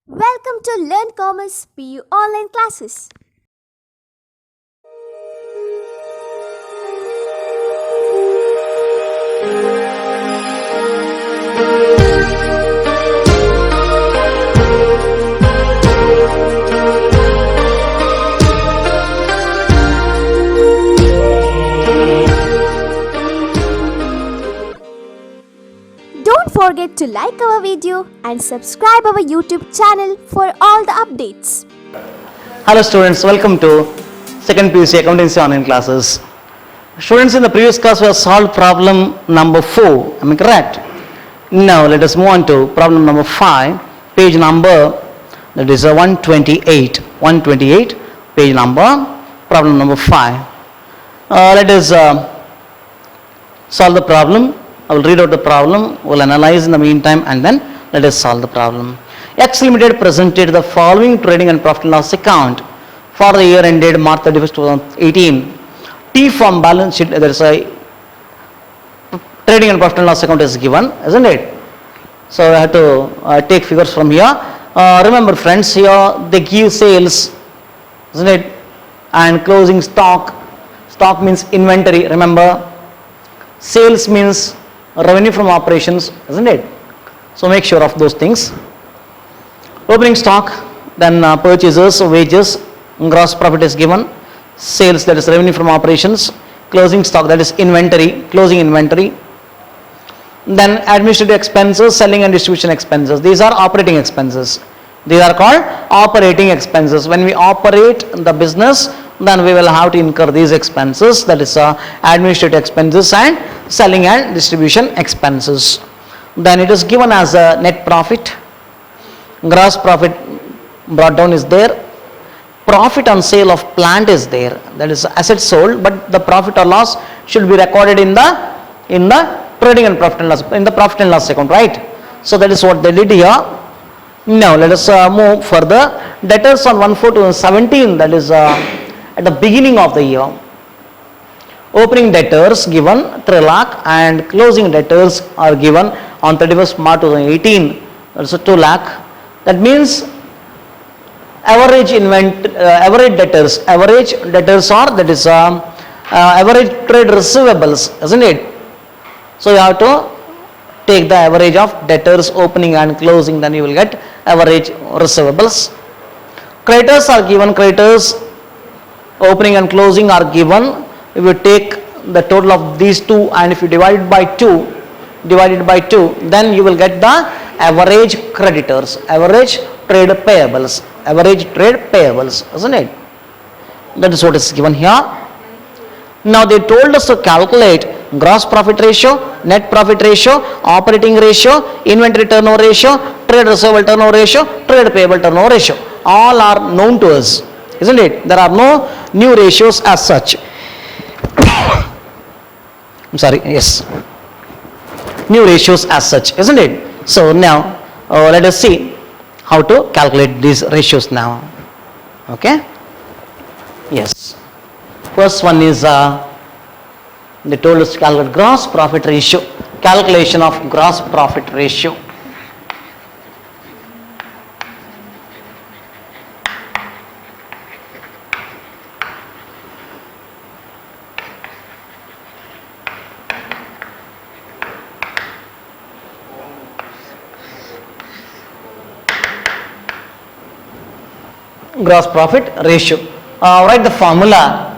Welcome to Learn Commerce PU online classes. Don't forget to like our video and subscribe our YouTube channel for all the updates. Hello students, welcome to second PUC accountancy online classes. Students, in the previous class we have solved problem number 4, am I correct? Now let us move on to problem number 5, page number, that is 128, page number, problem number 5. Let us solve the problem. I will read out the problem, we will analyze in the meantime, and then let us solve the problem. X Limited presented the following trading and profit and loss account for the year ended March 31st, 2018. T form balance sheet, there is a trading and profit and loss account is given, isn't it? So I have to take figures from here. Remember friends, here they give sales, isn't it? And closing stock. Stock means inventory, remember. Sales means revenue from operations, isn't it? So make sure of those things. Opening stock, then purchases, wages, gross profit is given. Sales, that is revenue from operations. Closing stock, that is inventory, closing inventory. Then administrative expenses, selling and distribution expenses. These are operating expenses. These are called operating expenses. When we operate the business, then we will have to incur these expenses, that is administrative expenses and selling and distribution expenses. Then it is given as a net profit. Gross profit brought down is there. Profit on sale of plant is there, that is assets sold, but the profit or loss should be recorded in the trading and profit and loss, in the profit and loss account, right? So that is what they did here. Now let us move further. Debtors on 1/4/2017, that is at the beginning of the year. Opening debtors given 3 lakh and closing debtors are given on 31st March 2018, that's 2 lakh. That means average debtors are, that is average trade receivables, isn't it? So you have to take the average of debtors opening and closing, then you will get average receivables. Creditors are given, creditors opening and closing are given. If you take the total of these two and if you divide it by 2, then you will get the average creditors, average trade payables, isn't it? That is what is given here. Now they told us to calculate gross profit ratio, net profit ratio, operating ratio, inventory turnover ratio, trade receivable turnover ratio, trade payable turnover ratio. All are known to us, isn't it? There are no new ratios as such. I'm sorry, yes. New ratios as such, isn't it? So now let us see how to calculate these ratios now. Okay? Yes. First one is they told us to calculate gross profit ratio. Calculation of gross profit ratio. Gross profit ratio. Write the formula.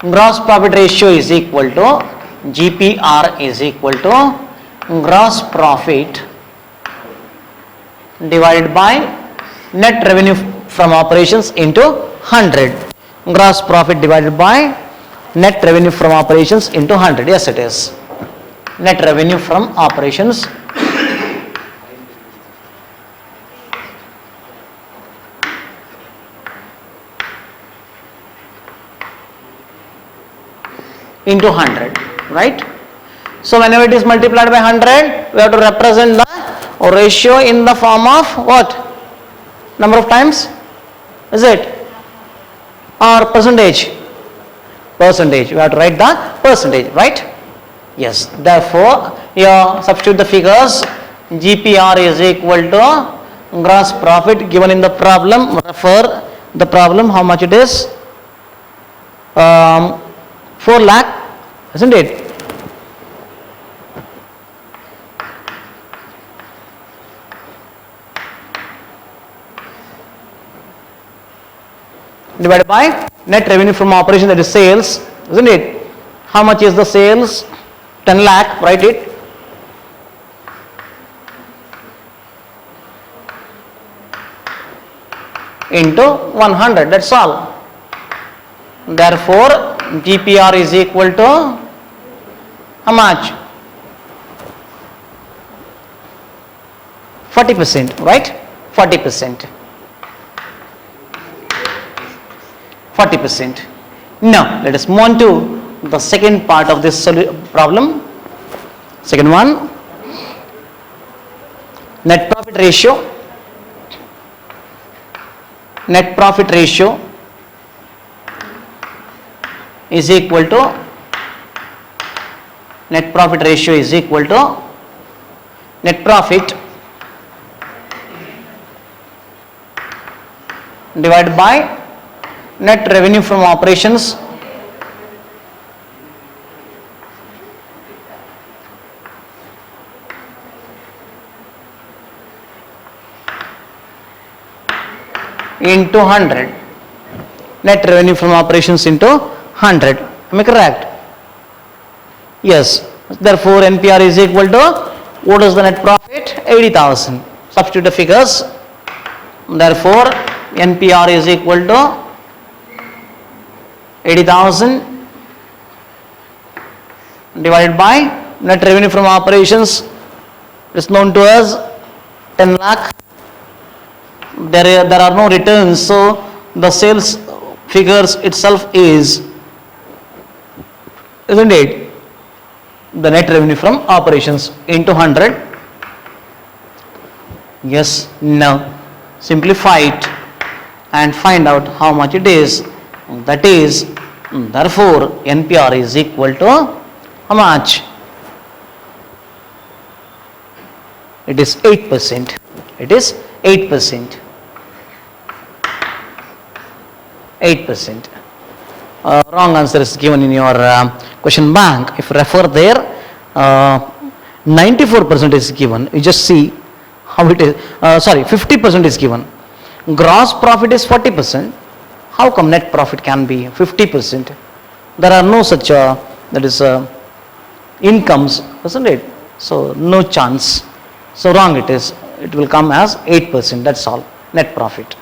Gross profit ratio is equal to GPR is equal to gross profit divided by net revenue from operations into 100. Gross profit divided by net revenue from operations into 100. Yes, it is. Net revenue from operations into 100, right? So whenever it is multiplied by 100, we have to represent the ratio in the form of what? Number of times? Is it? Or percentage? Percentage. We have to write the percentage, right? Yes. Therefore, here substitute the figures. GPR is equal to gross profit given in the problem, refer the problem, how much it is, 4 lakh, isn't it? Divided by net revenue from operation, that is sales, isn't it? How much is the sales? 10 lakh, write it. Into 100, that's all. Therefore, GPR is equal to how much? 40%, right? 40%. 40%. Now, let us move on to the second part of this problem. Second one, net profit ratio. Net profit ratio is equal to net profit divided by net revenue from operations into 100. Net revenue from operations into 100. Am I correct? Yes. Therefore, NPR is equal to, what is the net profit? 80,000. Substitute the figures. Therefore, NPR is equal to 80,000 divided by net revenue from operations is known to us 10 lakh. There are no returns, so the sales figures itself is, isn't it, the net revenue from operations into 100. Yes. Now simplify it and find out how much it is. That is, therefore, NPR is equal to how much? It is 8%. It is 8%. 8%. Wrong answer is given in your question bank. If you refer there, 94% is given. You just see how it is. 50% is given. Gross profit is 40%. How come net profit can be 50%? There are no such incomes, isn't it? So no chance. So wrong it is. It will come as 8%. That's all. Net profit.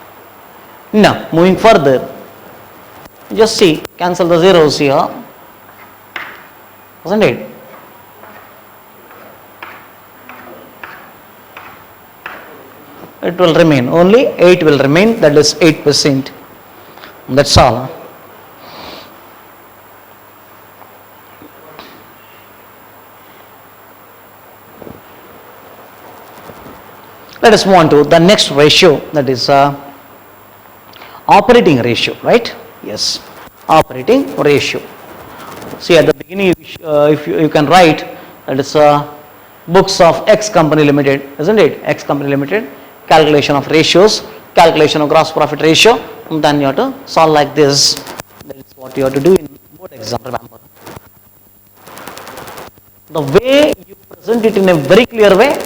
Now moving further. Just see, cancel the zeros here, isn't it? It will remain, only 8 will remain, that is 8%. That's all. Let us move on to the next ratio, that is operating ratio, right? Yes, operating ratio. See, at the beginning, if you can write, that is books of X company limited, isn't it? X company limited, calculation of ratios, calculation of gross profit ratio, and then you have to solve like this. That is what you have to do in board exam, remember. The way you present it in a very clear way,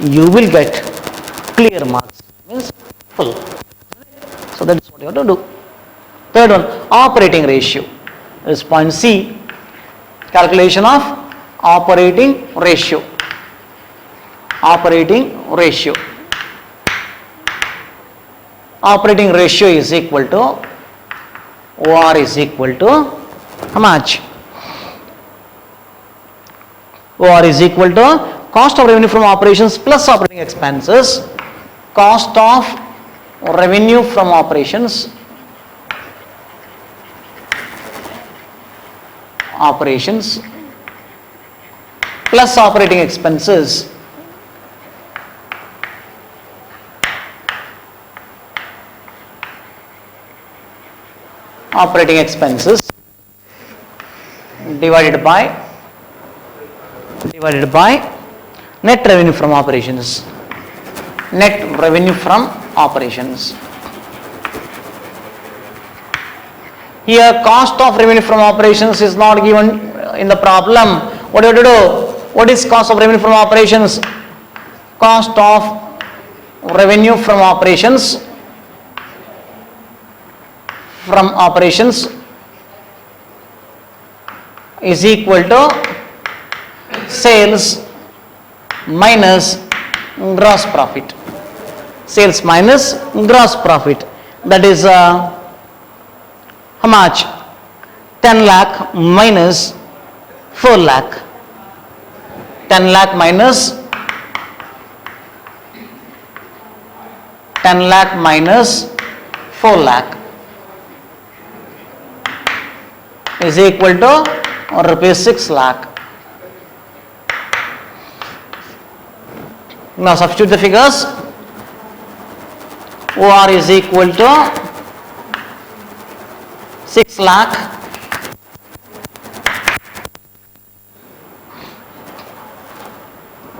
you will get clear marks, means full. So that is what you have to do. Third one, operating ratio. Is point C, calculation of operating ratio. Operating ratio. Operating ratio is equal to, OR is equal to how much? OR is equal to cost of revenue from operations plus operating expenses. Cost of revenue from operations plus operating expenses divided by net revenue from operations. net revenue from operations. Here cost of revenue from operations is not given in the problem. What do you have to do? What is cost of revenue from operations? Cost of revenue from operations is equal to sales minus gross profit. Sales minus gross profit. That is how much? 10 lakh minus 4 lakh. 10 lakh minus 4 lakh is equal to rupees 6 lakh. Now substitute the figures. OR is equal to 6 lakh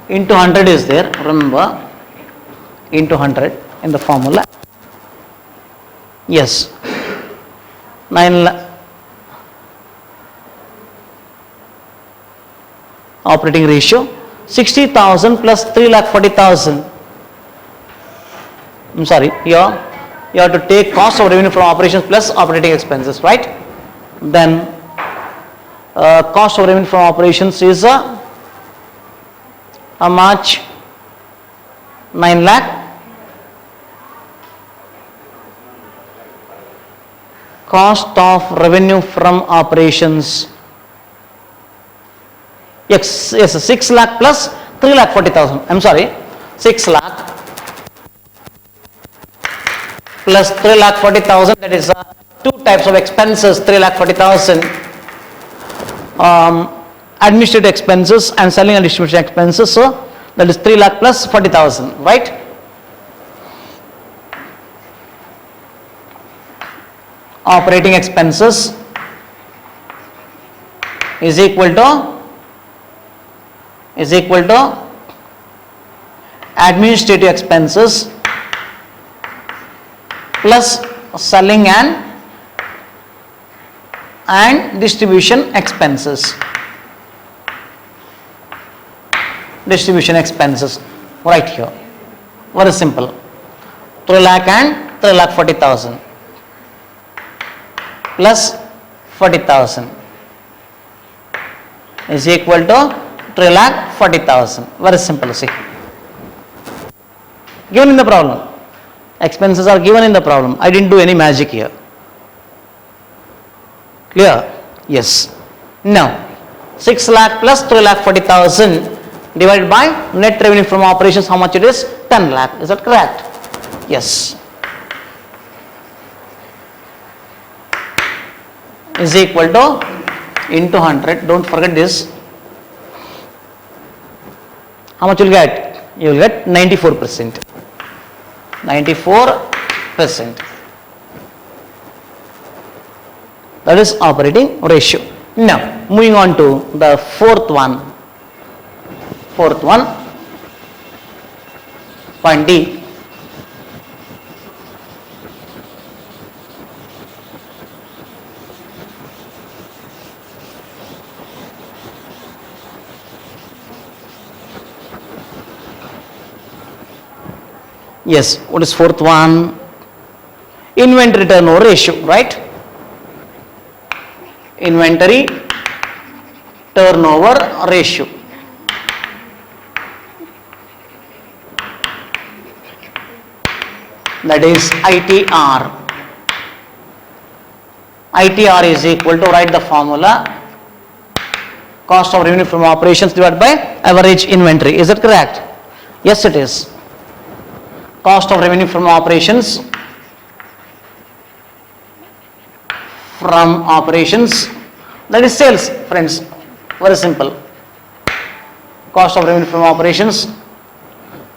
into 100 is there, remember, into 100 in the formula. Yes, 9 lakh operating ratio, 60,000 plus 3,40,000. I'm sorry, here you have to take cost of revenue from operations plus operating expenses, right? Then cost of revenue from operations is how much? 9 lakh. Cost of revenue from operations, yes, 6 lakh plus 3,40,000. I'm sorry, 6 lakh plus 3,40,000. That is two types of expenses. 3,40,000 administrative expenses and selling and distribution expenses. So that is 3 lakh plus 40,000, right? Operating expenses is equal to administrative expenses plus selling and distribution expenses. Right here, very simple. 3 lakh and 3,40,000 plus 40,000 is equal to 3,40,000. Very simple. See, given in the problem, expenses are given in the problem. I didn't do any magic here. Clear? Yes. Now 6 lakh plus 3,40,000 divided by net revenue from operations, how much it is? 10 lakh. Is that correct? Yes. Is equal to into 100. Don't forget this. How much you will get? You will get 94%. 94%. That is operating ratio. Now moving on to the fourth one. Point D. Yes, what is fourth one? Inventory turnover ratio, right? Inventory turnover ratio. That is ITR. ITR is equal to, write the formula, cost of revenue from operations divided by average inventory. Is that correct? Yes, it is. Cost of revenue from operations that is sales, friends. Very simple. Cost of revenue from operations,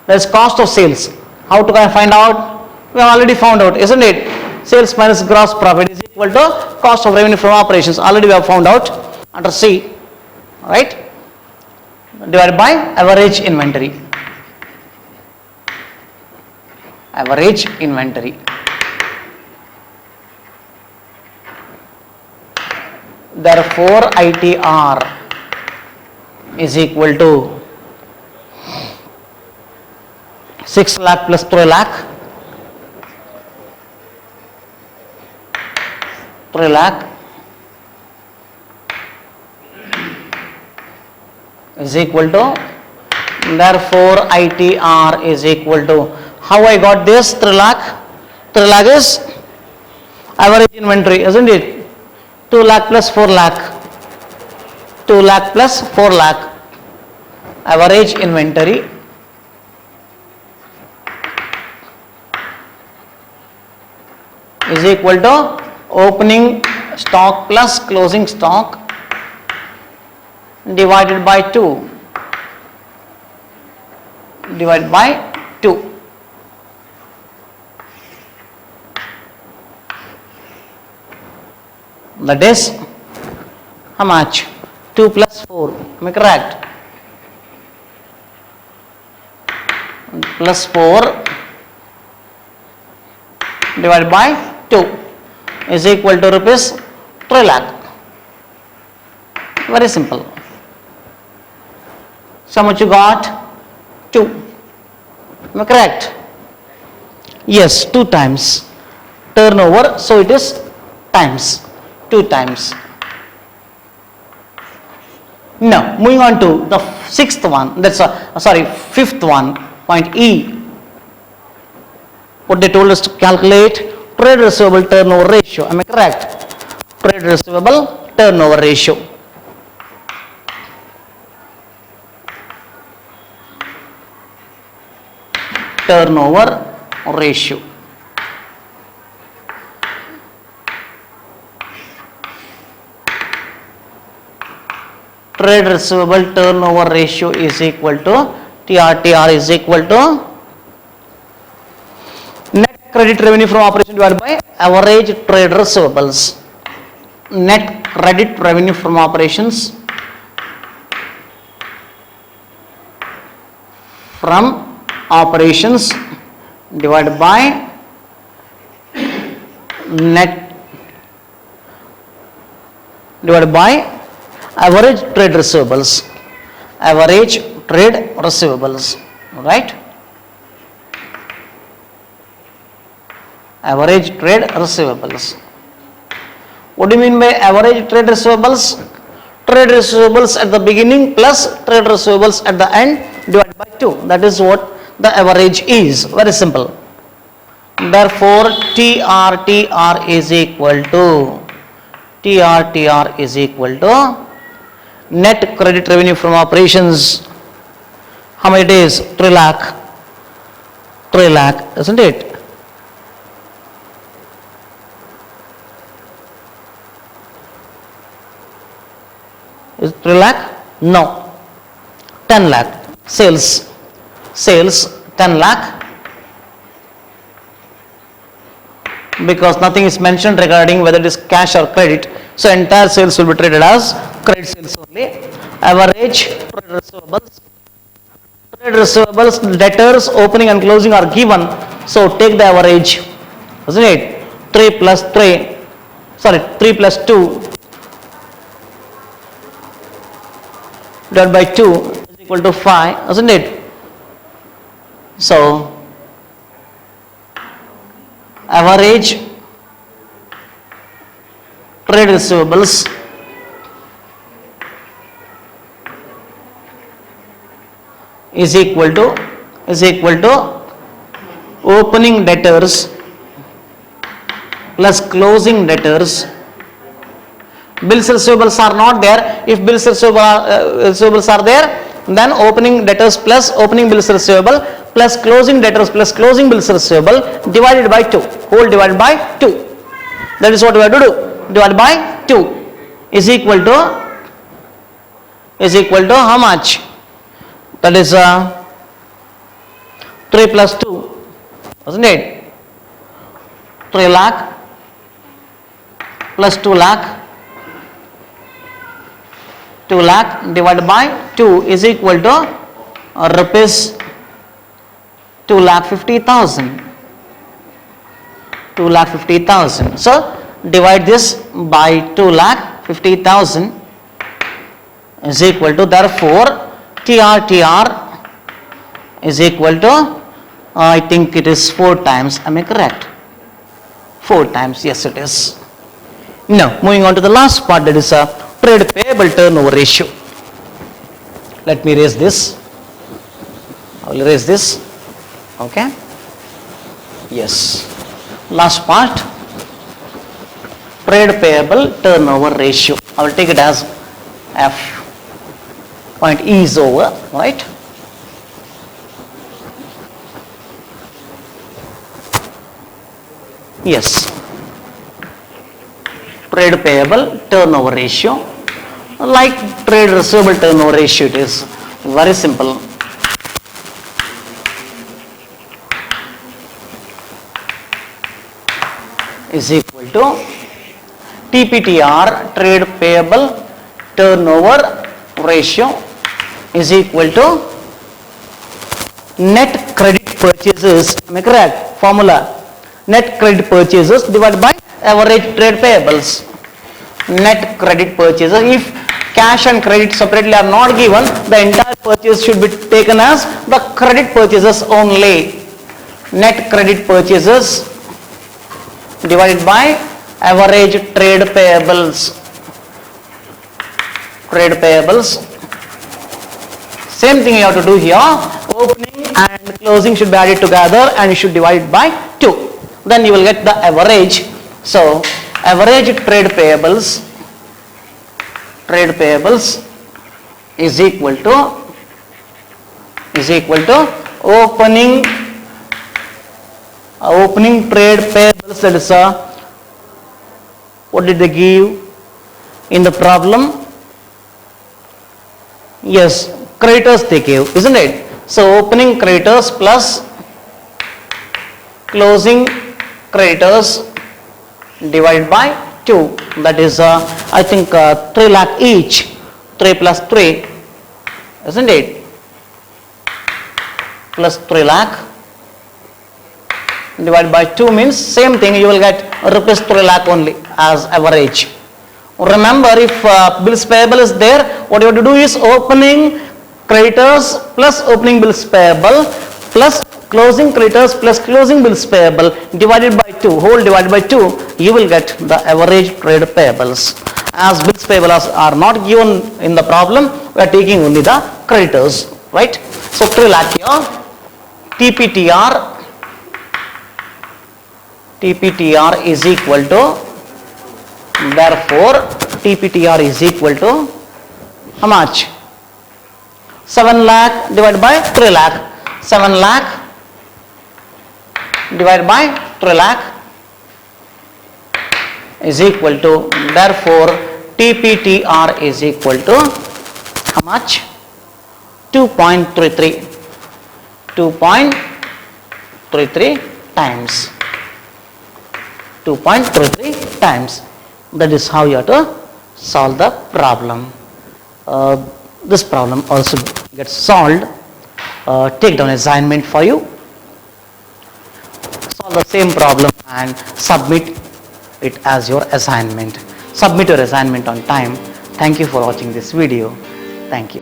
that is cost of sales. How to find out? We have already found out, isn't it? Sales minus gross profit is equal to cost of revenue from operations. Already we have found out under C, right? Divided by average inventory. average inventory. Therefore, ITR is equal to 6 lakh plus 3 lakh. 3 lakh is equal to, therefore ITR is equal to, how I got this 3 lakh? 3 lakh is average inventory, isn't it? 2 lakh plus 4 lakh. 2 lakh plus 4 lakh. Average inventory is equal to opening stock plus closing stock divided by 2. Divided by 2. That is how much? 2 plus 4. Am I correct? Plus 4 divided by 2 is equal to rupees 3 lakh. Very simple. So how much you got? 2. Am I correct? Yes, 2 times turnover, so it is times 2 times. Now moving on to the sixth one, that's fifth one, point E. What they told us to calculate trade receivable turnover ratio. Am I correct? Trade receivable turnover ratio. Turnover ratio. Trade receivable turnover ratio is equal to TRTR is equal to net credit revenue from operation divided by average trade receivables. Net credit revenue from operations divided by net divided by average trade receivables. Average trade receivables, right? Average trade receivables. What do you mean by average trade receivables? Trade receivables at the beginning plus trade receivables at the end divided by 2. That is what the average is. Very simple. Therefore, TRTR is equal to net credit revenue from operations. How many days? 3 lakh. 3 lakh, isn't it? Is 3 lakh? No. 10 lakh. Sales 10 lakh. Because nothing is mentioned regarding whether it is cash or credit, so entire sales will be treated as credit sales only. Average trade receivables, debtors opening and closing are given, so take the average, isn't it? 3 plus 2 divided by 2 is equal to 5, isn't it? So average trade receivables is equal to opening debtors plus closing debtors. Bills receivables are not there. If bills receivables are there, then opening debtors plus opening bills receivable plus closing debtors plus closing bills receivable divided by 2, whole divided by 2. That is what we have to do. Divided by 2 is equal to how much? That is 3 plus 2, isn't it? 3 lakh plus 2 lakh. 2 lakh divided by 2 is equal to rupees 2,50,000. 2,50,000. So divide this by 2,50,000 is equal to, therefore TR is equal to, I think it is 4 times. Am I correct? 4 times, yes it is. Now moving on to the last part, that is a trade payable turnover ratio. Let me erase this. I will erase this. Okay. Yes. Last part, trade payable turnover ratio. I will take it as F. Point E is over, right? Yes. Trade payable turnover ratio, like trade receivable turnover ratio, it is very simple. Is equal to TPTR, trade payable turnover ratio, is equal to net credit purchases. Am I correct? Formula: net credit purchases divided by average trade payables. Net credit purchases. If cash and credit separately are not given, the entire purchase should be taken as the credit purchases only. Net credit purchases divided by average trade payables. Trade payables. Same thing you have to do here. Opening and closing should be added together and you should divide it by 2. Then you will get the average. So average trade payables is equal to opening trade payables, that is what did they give in the problem? Yes, creditors they gave, isn't it? So opening creditors plus closing creditors divided by 2, that is I think 3 lakh each. 3 plus 3, isn't it? Plus 3 lakh divided by 2 means same thing, you will get rupees 3 lakh only as average. Remember, if bills payable is there, what you have to do is opening creditors plus opening bills payable plus closing creditors plus closing bills payable divided by 2, whole divided by 2, you will get the average trade payables. As bills payable are not given in the problem, we are taking only the creditors, right? So 3 lakh here, TPTR is equal to, therefore TPTR is equal to how much? 7 lakh divided by 3 lakh. 7 lakh divided by 3 lakh is equal to, therefore TPTR is equal to how much? 2.33 times. 2.33 times. That is how you have to solve the problem. This problem also gets solved. Take down assignment for you. Solve the same problem and submit it as your assignment. Submit your assignment on time. Thank you for watching this video. Thank you.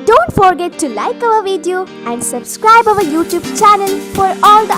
Don't forget to like our video and subscribe our YouTube channel for all the